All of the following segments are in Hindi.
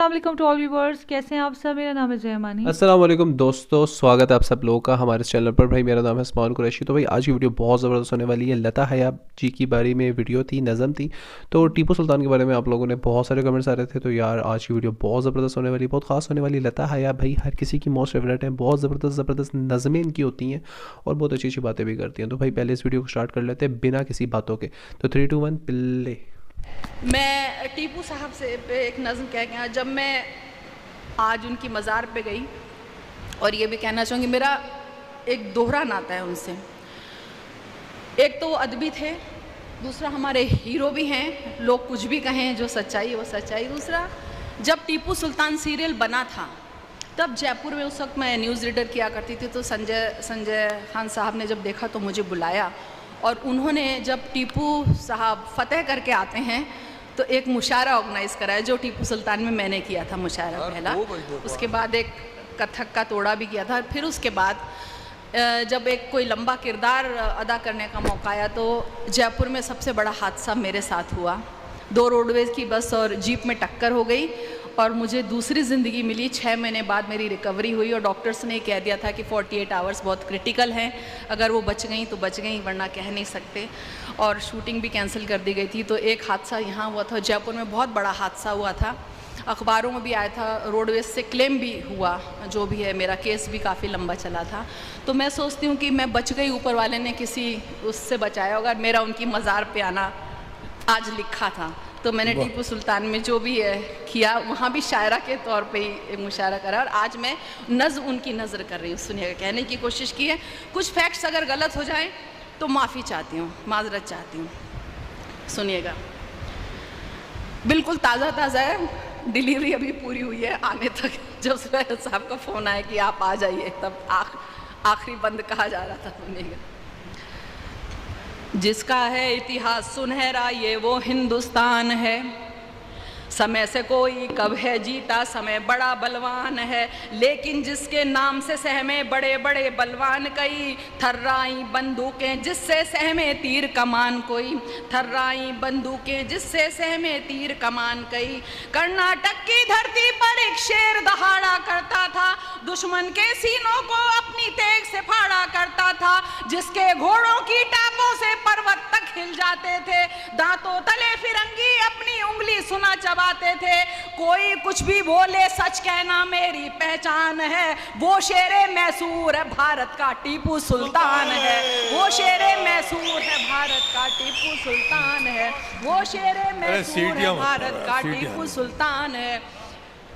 अस्सलाम टू ऑल व्यूवर्स, कैसे हैं आप सब। मेरा नाम है जयमानी। अस्सलाम वालेकुम दोस्तों, स्वागत है आप सब लोगों का हमारे चैनल पर। भाई मेरा नाम है उस्मान कुरैशी। तो भाई आज की वीडियो बहुत ज़बरदस्त होने वाली है। लता हयात जी की बारे में वीडियो थी, नज़म थी। तो टीपू सुल्तान के बारे में आप लोगों ने बहुत सारे कमेंट्स आ रहे थे। तो यार आज की वीडियो बहुत ज़बरदस्त होने वाली, बहुत खास होने वाली। लता हयात भाई हर किसी की मोस्ट फेवरेट है। बहुत ज़बरदस्त नज़में इनकी होती हैं और बहुत अच्छी अच्छी बातें भी करती हैं। तो भाई पहले इस वीडियो को स्टार्ट कर लेते हैं बिना किसी बातों के। तो 3 2 1 प्ले। मैं टीपू साहब से पे एक नज़म कह गया। जब मैं आज उनकी मज़ार पे गई, और ये भी कहना चाहूँगी मेरा एक दोहरा नाता है उनसे। एक तो वो अदबी थे, दूसरा हमारे हीरो भी हैं। लोग कुछ भी कहें, जो सच्चाई है वो सच्चाई। दूसरा, जब टीपू सुल्तान सीरियल बना था तब जयपुर में उस वक्त मैं न्यूज़ रीडर किया करती थी। तो संजय खान साहब ने जब देखा तो मुझे बुलाया, और उन्होंने जब टीपू साहब फतेह करके आते हैं तो एक मुशायरा ऑर्गेनाइज़ कराया, जो टीपू सुल्तान में मैंने किया था मुशायरा पहला। उसके बाद एक कथक का तोड़ा भी किया था। फिर उसके बाद जब एक कोई लंबा किरदार अदा करने का मौका आया तो जयपुर में सबसे बड़ा हादसा मेरे साथ हुआ। 2 रोडवेज़ की बस और जीप में टक्कर हो गई और मुझे दूसरी ज़िंदगी मिली। 6 महीने बाद मेरी रिकवरी हुई और डॉक्टर्स ने कह दिया था कि 48 आवर्स बहुत क्रिटिकल हैं। अगर वो बच गई तो बच गई, वरना कह नहीं सकते। और शूटिंग भी कैंसिल कर दी गई थी। तो एक हादसा यहाँ हुआ था, जयपुर में बहुत बड़ा हादसा हुआ था, अखबारों में भी आया था, रोडवेज से क्लेम भी हुआ। जो भी है, मेरा केस भी काफ़ी लंबा चला था। तो मैं सोचती हूँ कि मैं बच गई, ऊपर वाले ने किसी उससे बचाया होगा। मेरा उनकी मज़ार पे आना आज लिखा था, तो मैंने टीपू सुल्तान में जो भी है किया, वहाँ भी शायरा के तौर पे ही मुशायरा करा। और आज मैं नज़्म उनकी नज़र कर रही हूँ। सुनिएगा, कहने की कोशिश की है। कुछ फैक्ट्स अगर गलत हो जाए तो माफ़ी चाहती हूँ, माजरत चाहती हूँ। सुनिएगा, बिल्कुल ताज़ा है, डिलीवरी अभी पूरी हुई है। आने तक जब सुहेल साहब का फ़ोन आया कि आप आ जाइए, तब आखिरी बंद कहा जा रहा था। सुनिएगा, जिसका है इतिहास सुनहरा ये वो हिंदुस्तान है। समय से कोई कब है जीता, समय बड़ा बलवान है। लेकिन जिसके नाम से सहमे बड़े बड़े बलवान कई, थर्राई बंदूकें जिससे सहमे तीर कमान कोई, थर्राई बंदूकें जिससे सहमे तीर कमान कई। कर्नाटक की धरती पर एक शेर दहाड़ा करता था, दुश्मन के सीनों को अपनी तेग से फाड़ा करता था। जिसके घोड़ों की टापों से पर्वत तक हिल जाते थे, दांतों तले फिरंगी अपनी उंगली सुना चबाते थे। कोई कुछ भी बोले, सच कहना मेरी पहचान है। वो शेरे मैसूर है भारत का टीपू सुल्तान है। वो शेरे मैसूर है भारत का टीपू सुल्तान है। वो शेरे मैसूर है भारत का टीपू सुल्तान है।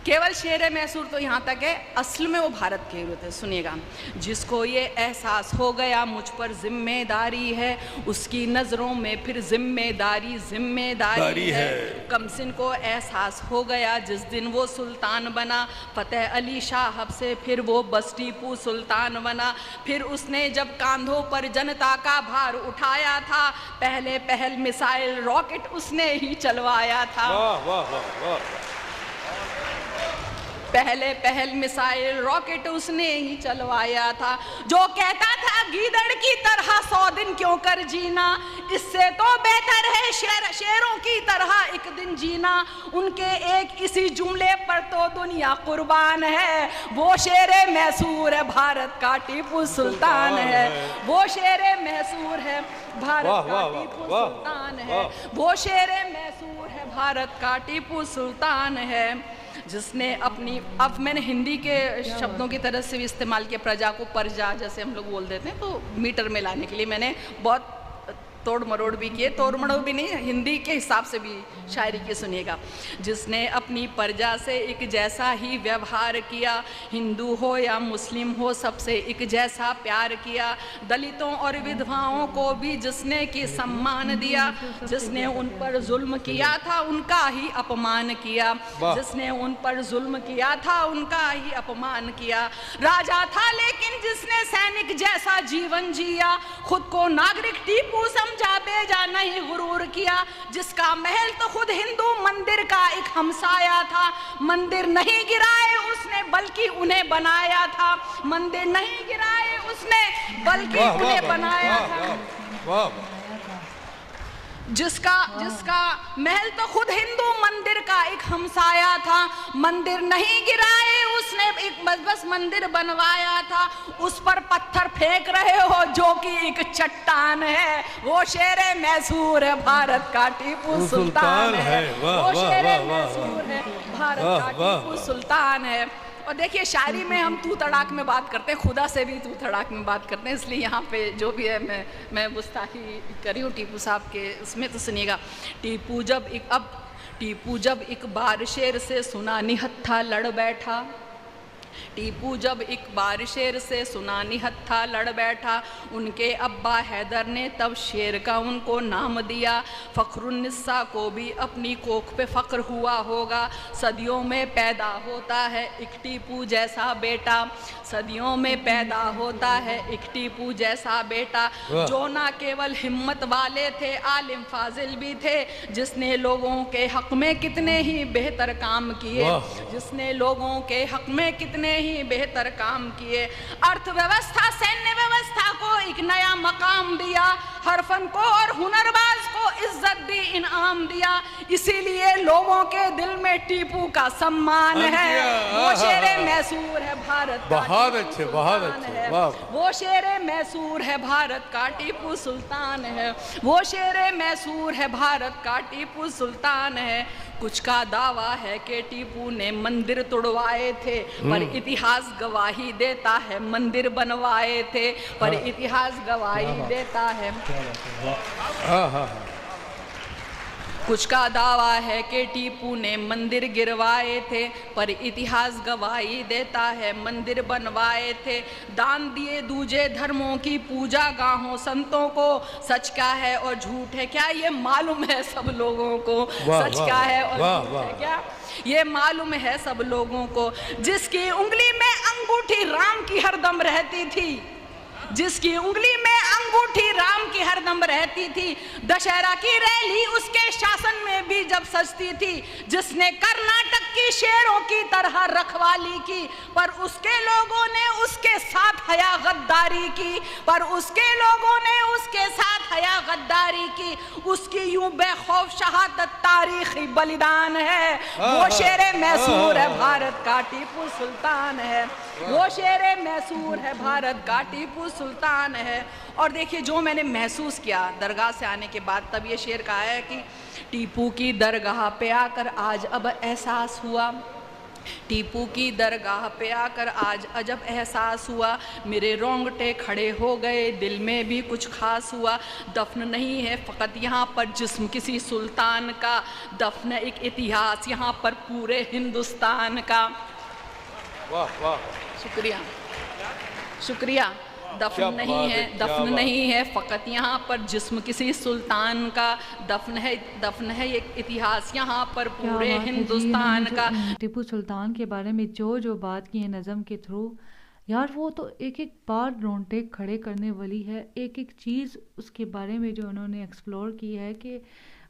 केवल शेर मैसूर तो यहाँ तक है, असल में वो भारत के हीरो थे। सुनिएगा, जिसको ये एहसास हो गया मुझ पर जिम्मेदारी है, उसकी नज़रों में फिर जिम्मेदारी है। कमसिन को एहसास हो गया जिस दिन वो सुल्तान बना, फतेह अली शाह से फिर वो बस टीपू सुल्तान बना। फिर उसने जब कांधों पर जनता का भार उठाया था, पहल मिसाइल रॉकेट उसने ही चलवाया था। वाह वाह वाह वाह। पहल मिसाइल रॉकेट उसने ही चलवाया था। जो कहता था गीदड़ की तरह 100 दिन क्यों कर जीना, इससे तो बेहतर है शेरों की तरह एक दिन जीना। उनके एक इसी जुमले पर तो दुनिया कुर्बान है। वो शेरे मैसूर है भारत का टीपू सुल्तान है। वो शेरे मैसूर है भारत का टीपू सुल्तान है। वो शेरे मैसूर है भारत का टीपू सुल्तान है। जिसने अपनी, अब मैंने हिंदी के शब्दों की तरह से भी इस्तेमाल किया, प्रजा को परजा जैसे हम लोग बोल देते हैं, तो मीटर में लाने के लिए मैंने बहुत तोड़ मरोड़ भी किए। तोड़ मरोड़ भी नहीं, हिंदी के हिसाब से भी शायरी की। सुनिएगा, जिसने अपनी प्रजा से एक जैसा ही व्यवहार किया, हिंदू हो या मुस्लिम हो सबसे एक जैसा प्यार किया। दलितों और विधवाओं को भी जिसने की सम्मान दिया, जिसने उन पर जुल्म किया था उनका ही अपमान किया। जिसने उन पर जुल्म किया था उनका ही अपमान किया। राजा था लेकिन जिसने सैनिक जैसा जीवन जिया, खुद को नागरिक टीपू समझा, बेजा नहीं गुरूर किया। जिसका महल तो खुद हिंदू मंदिर का एक हमसाया था, मंदिर नहीं गिराए उसने बल्कि उन्हें बनाया था। मंदिर नहीं गिराए उसने बल्कि उन्हें बनाया था। जिसका जिसका महल तो खुद हिंदू मंदिर का एक हमसाया था, मंदिर नहीं गिराए उसने, एक बस मंदिर बनवाया था, उस पर पत्थर फेंक रहे हो जो कि एक चट्टान है। वो शेरे मैसूर है भारत का टीपू सुल्तान है, वो शेरे मैसूर है भारत का टीपू सुल्तान है। और देखिए शायरी में हम तू तड़ाक में बात करते हैं, खुदा से भी तू तड़ाक में बात करते हैं, इसलिए यहाँ पे जो भी है मैं गुस्ताखी करी हूँ टीपू साहब के उसमें। तो सुनिएगा, टीपू जब एक बार शेर से सुना निहत्था लड़ बैठा, टीपू जब एक बार शेर से सुना निहत्था लड़ बैठा, उनके अब्बा हैदर ने तब शेर का उनको नाम दिया। फ़ख्रुन्निसा को भी अपनी कोख पे फ़ख्र हुआ होगा, सदियों में पैदा होता है एक टीपू जैसा बेटा, सदियों में पैदा होता है एक टीपू जैसा बेटा, जो ना केवल हिम्मत वाले थे आलिम फाजिल भी थे, जिसने लोगों के हक़ में कितने ही बेहतर काम किए, जिसने लोगों के हक़ में कितने ही बेहतर काम किए। अर्थव्यवस्था सैन्य व्यवस्था को एक नया मकाम दिया, हर फन को और हुनरबाज को इज्जत दी, इनाम दिया, इसीलिए लोगों के दिल में टीपू का सम्मान है। वो शेरे मैसूर है भारत का, बहुत अच्छे, बहुत अच्छे, वो शेरे मैसूर है भारत का टीपू सुल्तान है, वो शेरे मैसूर है भारत का टीपू सुल्तान है। कुछ का दावा है कि टीपू ने मंदिर तोड़वाए थे, पर इतिहास गवाही देता है मंदिर बनवाए थे, पर इतिहास गवाही देता है। कुछ का दावा है कि टीपू ने मंदिर गिरवाए थे, पर इतिहास गवाही देता है मंदिर बनवाए थे। दान दिए दूजे धर्मों की पूजा गाहों संतों को, सच क्या है और झूठ है क्या ये मालूम है सब लोगों को, सच क्या है और झूठ है क्या ये मालूम है सब लोगों को। जिसकी उंगली में अंगूठी राम की हरदम रहती थी, जिसकी उंगली में अंगूठी राम की हरदम रहती थी, दशहरा की रैली उसके शासन में भी जब सजती थी, जिसने कर्नाटक की शेरों की तरह रखवाली की, पर उसके लोगों ने उसके साथ हया गद्दारी की, पर उसके लोगों ने उसके साथ हया गद्दारी की, उसकी यूं बेखौफ शहादत तारीखी बलिदान है। वो शेरे मैसूर है भारत का टीपू सुल्तान है, वो शेरे मैसूर है भारत का टीपू सुल्तान है। और देखिए जो मैंने महसूस किया दरगाह से आने के बाद, तब ये शेर कहा है कि टीपू की दरगाह पे आकर आज अब एहसास हुआ, टीपू की दरगाह पे आकर आज अजब एहसास हुआ, मेरे रोंगटे खड़े हो गए, दिल में भी कुछ खास हुआ। दफन नहीं है फ़कत यहाँ पर जिस्म किसी सुल्तान का, दफन एक इतिहास यहाँ पर पूरे हिंदुस्तान का। वाह वाह, शुक्रिया शुक्रिया। दफन नहीं है फ़कत यहाँ पर जिस्म किसी सुल्तान का, दफन है एक इतिहास यहाँ पर पूरे हिंदुस्तान का। टीपू सुल्तान के बारे में जो बात की है नज़म के थ्रू, यार वो तो एक एक बार रोंगटे खड़े करने वाली है, एक एक चीज़ उसके बारे में जो उन्होंने एक्सप्लोर की है कि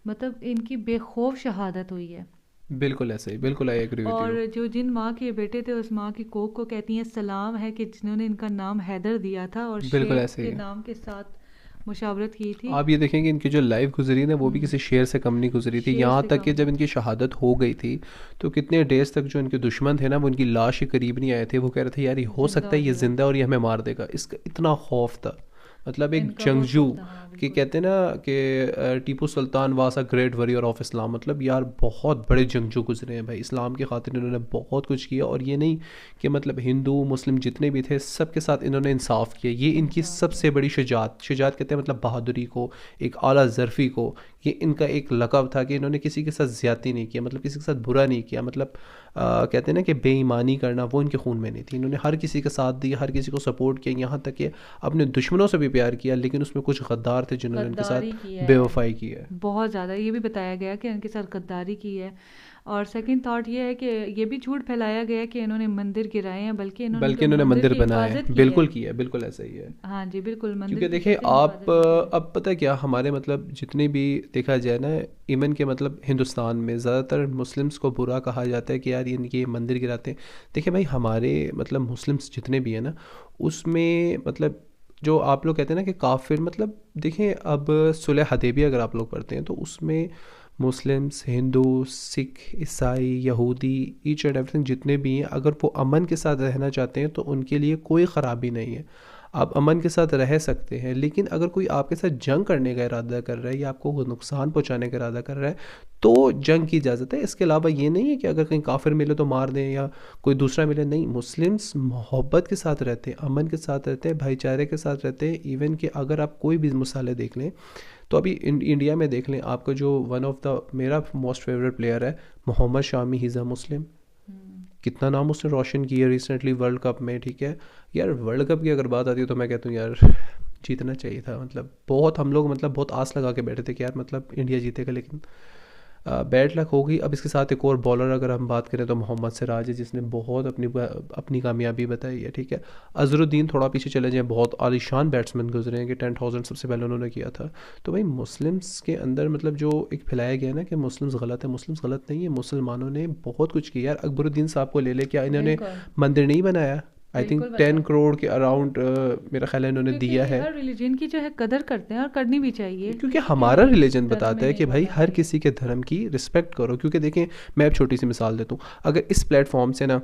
मतलब इनकी बेखौफ शहादत हुई है। बिल्कुल ऐसे ही, बिल्कुल आई एग्री विद यू। और जो जिन माँ के बेटे थे उस माँ की कोख को कहती हैं सलाम है कि जिन्होंने इनका नाम हैदर दिया था और बिल्कुल शेर ऐसे ही के है। नाम के साथ मुशावरत की थी। आप ये देखेंगे इनकी जो लाइफ गुजरी ना वो भी किसी शेर से कम नहीं गुजरी थी। शेर यहाँ से तक कि कम। जब इनकी शहादत हो गई थी तो कितने डेज तक जो इनके दुश्मन थे ना वो इनकी लाश के करीब नहीं आए थे। वो कह रहे थे यार ये हो सकता है ये जिंदा और ये हमें मार देगा, इसका इतना खौफ था। मतलब एक इनका जंगजू बहुत हाँ, कि कहते हैं ना कि Tipu Sultan was a great warrior of Islam, मतलब यार बहुत बड़े जंगजू गुजरे हैं भाई, इस्लाम की खातिर इन्होंने बहुत कुछ किया। और ये नहीं कि मतलब हिंदू मुस्लिम जितने भी थे सबके साथ इन्होंने इंसाफ किया, ये इनकी सबसे बड़ी शुजात कहते हैं मतलब बहादुरी को, एक आला ज़रफ़ी को, ये इनका एक लक़ब था कि इन्होंने किसी के साथ ज़्यादती नहीं किया, मतलब किसी के साथ बुरा नहीं किया। मतलब कहते हैं ना कि बेईमानी करना वो इनके खून में नहीं थी। इन्होंने हर किसी का साथ दिया, हर किसी को सपोर्ट किया, यहाँ तक कि अपने दुश्मनों से भी प्यार किया, लेकिन उसमें कुछ गद्दार थे जिन्होंने इनके साथ बेवफाई की है। बहुत ज़्यादा ये भी बताया गया कि इनके साथ गद्दारी की है। और सेकंड थॉट ये है कि ये भी झूठ फैलाया गया कि इन्होंने मंदिर गिराए हैं, बल्कि इन्होंने मंदिर की बनाए हिफाजत हैं। की बिल्कुल है। किया है, बिल्कुल ऐसा ही है। हाँ जी बिल्कुल, मंदिर क्योंकि की देखिए कैसे आप हिफाजत की है। अब पता है क्या हमारे मतलब जितने भी देखा जाए ना इवन के मतलब हिंदुस्तान में ज़्यादातर मुस्लिम्स को बुरा कहा जाता है कि यार इनके ये मंदिर गिराते हैं। देखिए भाई हमारे मतलब मुस्लिम्स जितने भी हैं ना उसमें मतलब जो आप लोग कहते हैं ना कि काफिर, मतलब देखें अब सुलह हदैबिया अगर आप लोग पढ़ते हैं तो उसमें मुस्लिम्स, हिंदू, सिख, ईसाई, यहूदी, ईच एंड एवरीथिंग जितने भी हैं, अगर वो अमन के साथ रहना चाहते हैं तो उनके लिए कोई ख़राबी नहीं है, आप अमन के साथ रह सकते हैं। लेकिन अगर कोई आपके साथ जंग करने का इरादा कर रहा है या आपको कोई नुकसान पहुंचाने का इरादा कर रहा है तो जंग की इजाज़त है। इसके अलावा ये नहीं है कि अगर कहीं काफिर मिले तो मार दें या कोई दूसरा मिले, नहीं। मुस्लिम्स मोहब्बत के साथ रहते हैं, अमन के साथ रहते हैं, भाईचारे के साथ रहते हैं। इवन कि अगर आप कोई भी मिसालें देख लें तो अभी इंडिया में देख लें, आपका जो वन ऑफ द मेरा मोस्ट फेवरेट प्लेयर है Mohammad Shami, he is a Muslim. कितना नाम उसने रोशन किया रिसेंटली वर्ल्ड कप में, ठीक है यार। वर्ल्ड कप की अगर बात आती है तो मैं कहता हूँ यार जीतना चाहिए था। मतलब बहुत हम लोग मतलब बहुत आस लगा के बैठे थे कि यार मतलब इंडिया जीतेगा, लेकिन बैड लक हो गई। अब इसके साथ एक और बॉलर अगर हम बात करें तो मोहम्मद सिराज है, जिसने बहुत अपनी कामयाबी बताई है, ठीक है। अजरुद्दीन थोड़ा पीछे चले जाएँ, बहुत आलीशान बैट्समैन गुजरे हैं कि 10,000 सबसे पहले उन्होंने किया था। तो भाई मुस्लिम्स के अंदर मतलब जो एक फैलाया गया ना कि मुस्लिम्स गलत है, मुस्लिम्स गलत नहीं है। मुसलमानों ने बहुत कुछ किया यार। अकबरुद्दीन साहब को ले क्या इन्होंने मंदिर नहीं बनाया? आई थिंक 10 करोड़ के अराउंड मेरा ख्याल है इन्होंने दिया है। हर रिलीजन की जो है कदर करते हैं और करनी भी चाहिए, क्योंकि हमारा रिलीजन धर्म बताता में है कि भाई होता हर है। किसी के धर्म की रिस्पेक्ट करो। क्योंकि देखें, मैं अब छोटी सी मिसाल देता हूँ, अगर इस प्लेटफॉर्म से ना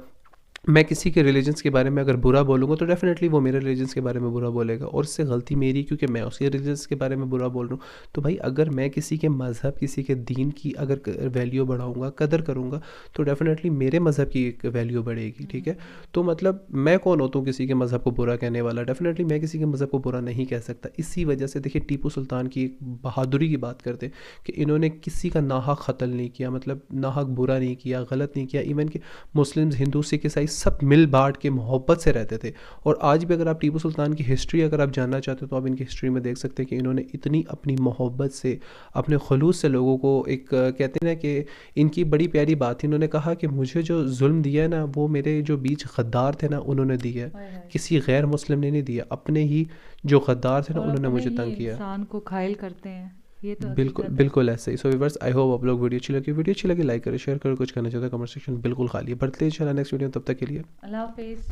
मैं किसी के रिलीजन्स के बारे में अगर बुरा बोलूँगा तो डेफिनेटली वो मेरे रिलीजन्स के बारे में बुरा बोलेगा, और इससे गलती मेरी, क्योंकि मैं उसके रिलीजन्स के बारे में बुरा बोल रहा हूँ। तो भाई अगर मैं किसी के मज़हब, किसी के दीन की अगर वैल्यू बढ़ाऊँगा, कदर करूँगा, तो डेफिनेटली मेरे मज़हब की एक वैल्यू बढ़ेगी, ठीक है। तो मतलब मैं कौन होता हूँ किसी के मज़हब को बुरा कहने वाला? डेफिनेटली मैं किसी के मज़हब को बुरा नहीं कह सकता। इसी वजह से देखिए टीपू सुल्तान की एक बहादुरी की बात करते हैं कि इन्होंने किसी का नाहक कत्ल नहीं किया, मतलब नाहक बुरा नहीं किया, गलत नहीं किया। इवन कि मुस्लिम्स, हिंदू, सिख, ईसाई सब मिल बांट के मोहब्बत से रहते थे। और आज भी अगर आप टीपू सुल्तान की हिस्ट्री अगर आप जानना चाहते हो तो आप इनकी हिस्ट्री में देख सकते हैं कि इन्होंने इतनी अपनी मोहब्बत से, अपने खलूस से लोगों को एक कहते हैं ना कि इनकी बड़ी प्यारी बात थी, इन्होंने कहा कि मुझे जो जुल्म दिया है ना वो मेरे जो बीच गद्दार थे ना उन्होंने दिया है, किसी गैर मुस्लिम ने नहीं दिया। अपने ही जो गद्दार थे ना और उन्होंने अपने मुझे ही तंग किया। इंसान को घायल करते हैं, ये तो बिल्कुल हकीकत है। बिल्कुल ऐसे ही। सो व्यूअर्स, आई होप आप लोग वीडियो अच्छी लगी लाइक करें, शेयर करें, कुछ करना चाहते हैं कमेंट सेक्शन बिल्कुल खाली है। बढ़ते हैं इंशाल्लाह नेक्स्ट वीडियो, तब तक के लिए अल्लाह हाफिज़।